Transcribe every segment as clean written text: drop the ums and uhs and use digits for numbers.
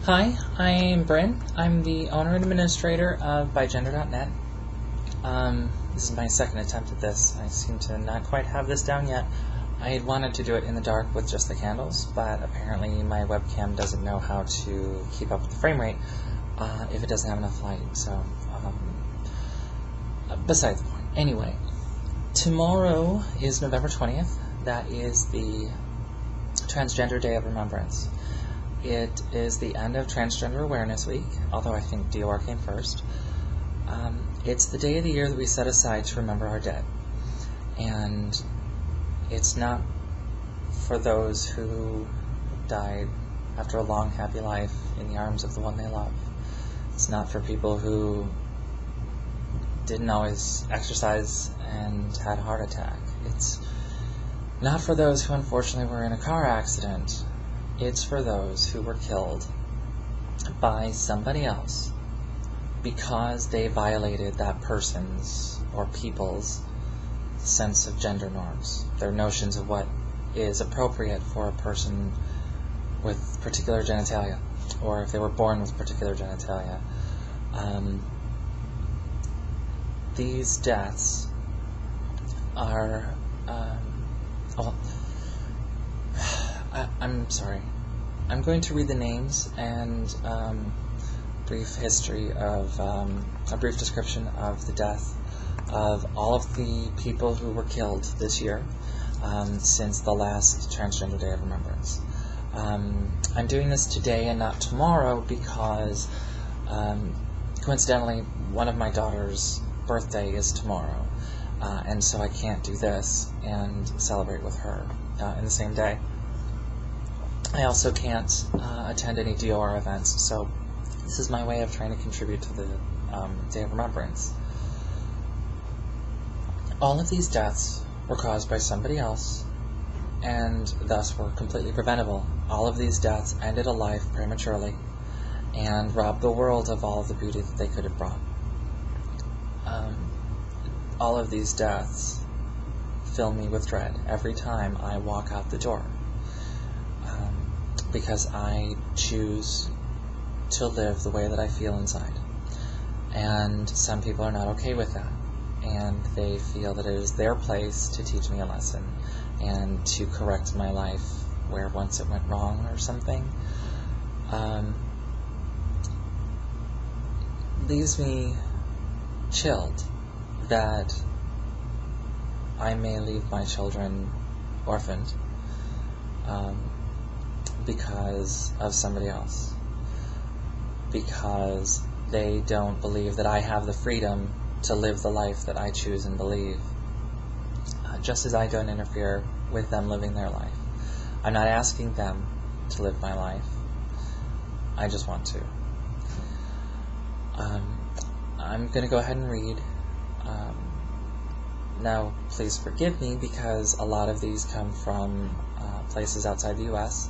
Hi, I'm Brin. I'm the owner and administrator of bygender.net. This is my second attempt at this. I seem to not quite have this down yet. I had wanted to do it in the dark with just the candles, but apparently my webcam doesn't know how to keep up with the frame rate if it doesn't have enough light. So, besides the point. Anyway, tomorrow is November 20th. That is the Transgender Day of Remembrance. It is the end of Transgender Awareness Week, although I think DOR came first. It's the day of the year that we set aside to remember our dead. And it's not for those who died after a long, happy life in the arms of the one they love. It's not for people who didn't always exercise and had a heart attack. It's not for those who unfortunately were in a car accident. It's for those who were killed by somebody else because they violated that person's or people's sense of gender norms, their notions of what is appropriate for a person with particular genitalia, or if they were born with particular genitalia. These deaths are, I'm sorry. I'm going to read the names and brief history of a brief description of the death of all of the people who were killed this year since the last Transgender Day of Remembrance. I'm doing this today and not tomorrow because coincidentally one of my daughter's birthday is tomorrow, and so I can't do this and celebrate with her in the same day. I also can't attend any DOR events, so this is my way of trying to contribute to the Day of Remembrance. All of these deaths were caused by somebody else, and thus were completely preventable. All of these deaths ended a life prematurely, and robbed the world of all of the beauty that they could have brought. All of these deaths fill me with dread every time I walk out the door. Because I choose to live the way that I feel inside. And some people are not okay with that. And they feel that it is their place to teach me a lesson and to correct my life where once it went wrong or something. Leaves me chilled that I may leave my children orphaned. Because of somebody else. Because they don't believe that I have the freedom to live the life that I choose and believe. Just as I don't interfere with them living their life. I'm not asking them to live my life. I just want to. I'm going to go ahead and read. Now, please forgive me because a lot of these come from places outside the U.S.,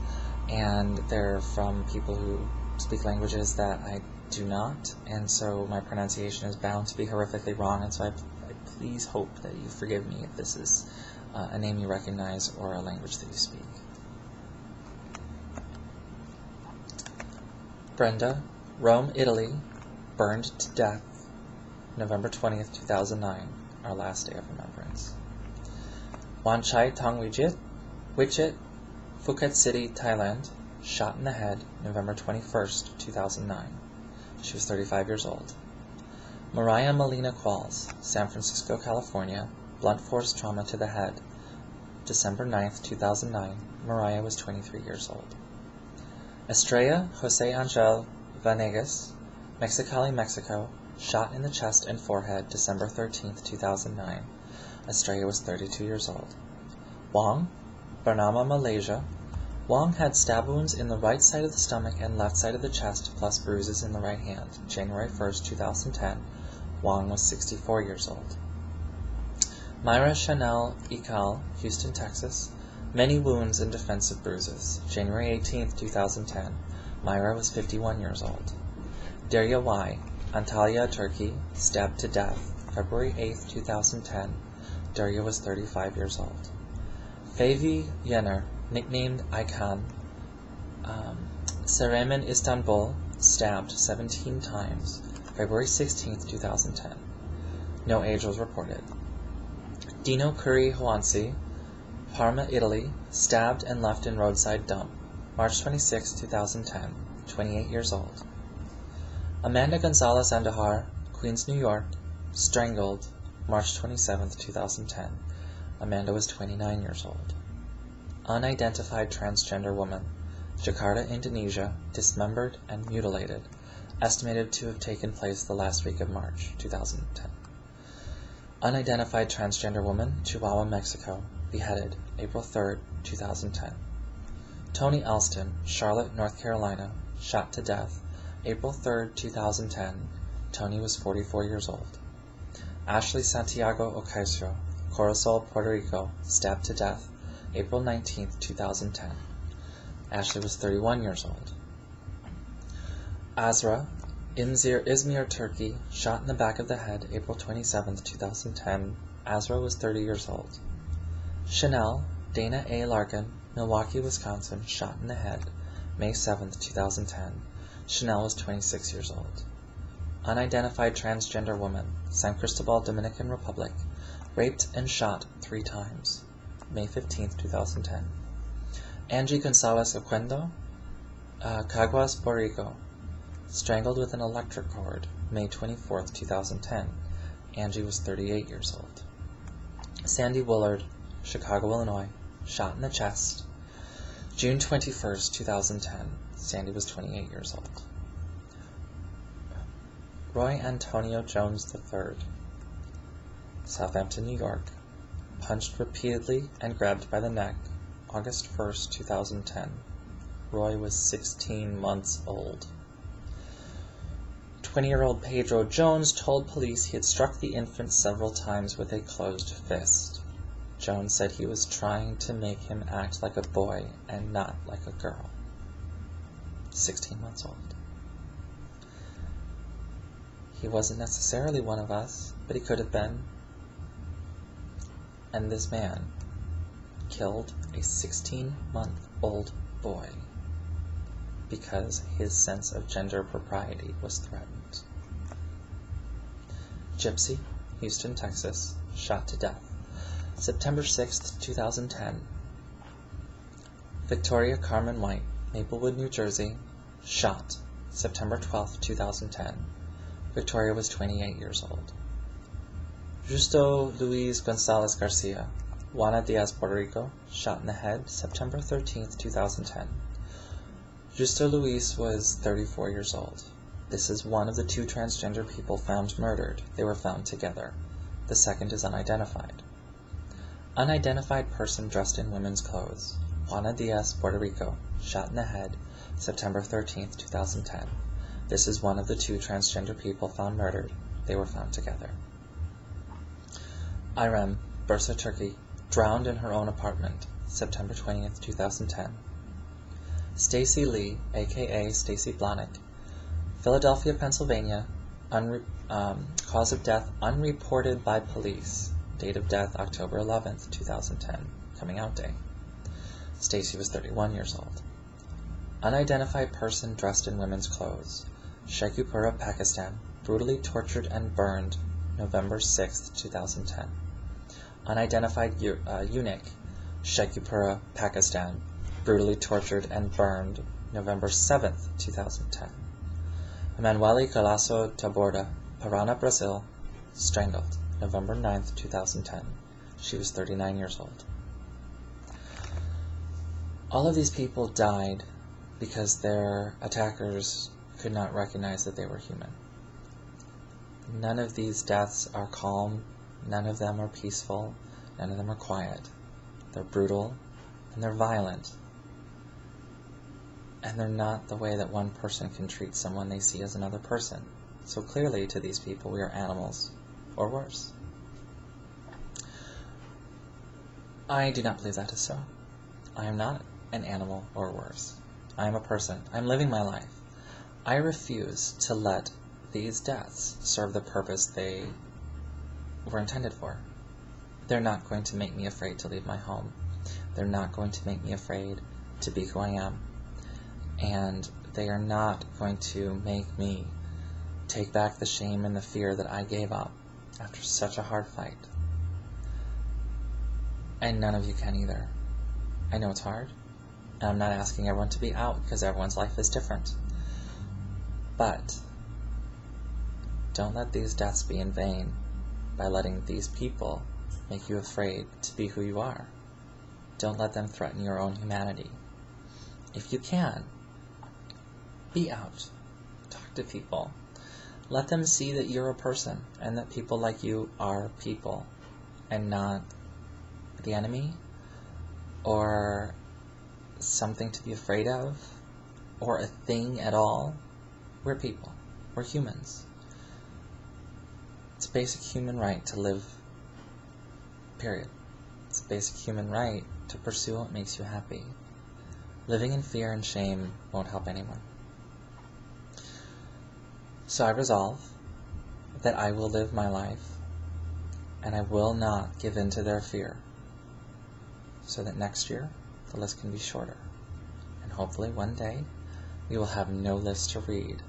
and they're from people who speak languages that I do not, and so my pronunciation is bound to be horrifically wrong, and so I please hope that you forgive me if this is a name you recognize or a language that you speak. Brenda, Rome, Italy, burned to death, November 20th, 2009, our last day of remembrance. Wanchai Tongwijit, Wichit, Phuket City, Thailand, shot in the head, November 21st, 2009. She was 35 years old. Mariah Molina Qualls, San Francisco, California, blunt force trauma to the head, December 9th, 2009. Mariah was 23 years old. Estrella Jose Angel Vanegas, Mexicali, Mexico, shot in the chest and forehead, December 13th, 2009. Estrella was 32 years old. Wong, Bernama, Malaysia. Wong had stab wounds in the right side of the stomach and left side of the chest, plus bruises in the right hand. January 1st, 2010. Wong was 64 years old. Myra Chanel Ikal, Houston, Texas. Many wounds and defensive bruises. January 18th, 2010. Myra was 51 years old. Derya Y, Antalya, Turkey, stabbed to death. February 8th, 2010. Derya was 35 years old. Favi Yenner, nicknamed Icon, Seremen Istanbul, stabbed 17 times, February 16, 2010. No age was reported. Dino Curry Hoansi, Parma, Italy, stabbed and left in roadside dump, March 26, 2010, 28 years old. Amanda Gonzalez Andahar, Queens, New York, strangled, March 27, 2010. Amanda was 29 years old. Unidentified transgender woman, Jakarta, Indonesia, dismembered and mutilated, estimated to have taken place the last week of March 2010. Unidentified transgender woman, Chihuahua, Mexico, beheaded, April 3, 2010. Tony Alston, Charlotte, North Carolina, shot to death, April 3, 2010. Tony was 44 years old. Ashley Santiago Ocasio, Corozal, Puerto Rico, stabbed to death, April 19, 2010. Ashley was 31 years old. Azra, Izmir, Turkey, shot in the back of the head, April 27, 2010. Azra was 30 years old. Chanel, Dana A. Larkin, Milwaukee, Wisconsin, shot in the head, May 7, 2010. Chanel was 26 years old. Unidentified transgender woman, San Cristobal, Dominican Republic, raped and shot 3 times, May 15, 2010. Angie Gonzalez Oquendo, Caguas, Puerto Rico, strangled with an electric cord, May 24, 2010. Angie was 38 years old. Sandy Willard, Chicago, Illinois, shot in the chest, June 21, 2010. Sandy was 28 years old. Roy Antonio Jones III, Southampton, New York, punched repeatedly and grabbed by the neck, August 1, 2010. Roy was 16 months old. 20-year-old Pedro Jones told police he had struck the infant several times with a closed fist. Jones said he was trying to make him act like a boy and not like a girl. 16 months old. He wasn't necessarily one of us, but he could have been. And this man killed a 16-month-old boy because his sense of gender propriety was threatened. Gypsy, Houston, Texas, shot to death, September 6, 2010. Victoria Carmen White, Maplewood, New Jersey, shot, September 12, 2010. Victoria was 28 years old. Justo Luis Gonzalez Garcia, Juana Diaz, Puerto Rico, shot in the head, September 13, 2010. Justo Luis was 34 years old. This is one of the 2 transgender people found murdered. They were found together. The second is unidentified. Unidentified person dressed in women's clothes, Juana Diaz, Puerto Rico, shot in the head, September 13, 2010. This is one of the 2 transgender people found murdered. They were found together. Irem, Bursa, Turkey, drowned in her own apartment, September 20, 2010. Stacy Lee, a.k.a. Stacy Blahnik, Philadelphia, Pennsylvania, cause of death unreported by police. Date of death, October 11, 2010. Coming out day. Stacy was 31 years old. Unidentified person dressed in women's clothes, Sheikhupura, Pakistan, brutally tortured and burned, November 6, 2010. Unidentified eunuch, Sheikhupura, Pakistan, brutally tortured and burned, November 7, 2010. Emanuele Galasso Taborda, Parana, Brazil, strangled, November 9, 2010. She was 39 years old. All of these people died because their attackers could not recognize that they were human. None of these deaths are calm, none of them are peaceful, none of them are quiet. They're brutal, and they're violent. And they're not the way that one person can treat someone they see as another person. So clearly, to these people, we are animals, or worse. I do not believe that is so. I am not an animal or worse. I am a person. I'm living my life. I refuse to let these deaths serve the purpose they were intended for. They're not going to make me afraid to leave my home. They're not going to make me afraid to be who I am. And They are not going to make me take back the shame and the fear that I gave up after such a hard fight. And none of you can either. I know it's hard, and I'm not asking everyone to be out because everyone's life is different. But don't let these deaths be in vain by letting these people make you afraid to be who you are. Don't let them threaten your own humanity. If you can, be out. Talk to people. Let them see that you're a person and that people like you are people and not the enemy or something to be afraid of or a thing at all. We're people. We're humans. It's a basic human right to live, period. It's a basic human right to pursue what makes you happy. Living in fear and shame won't help anyone. So I resolve that I will live my life and I will not give in to their fear, so that next year the list can be shorter. And hopefully one day we will have no list to read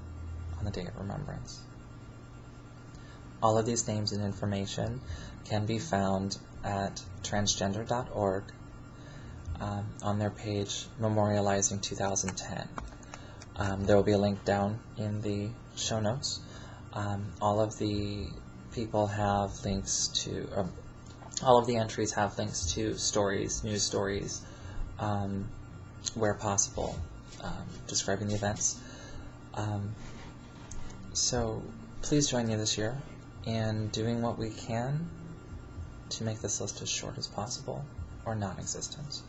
on the Day of Remembrance. All of these names and information can be found at transgender.org on their page Memorializing 2010. There will be a link down in the show notes. All of the people have links to, all of the entries have links to stories, news stories, where possible, describing the events. So please join me this year in doing what we can to make this list as short as possible or non-existent.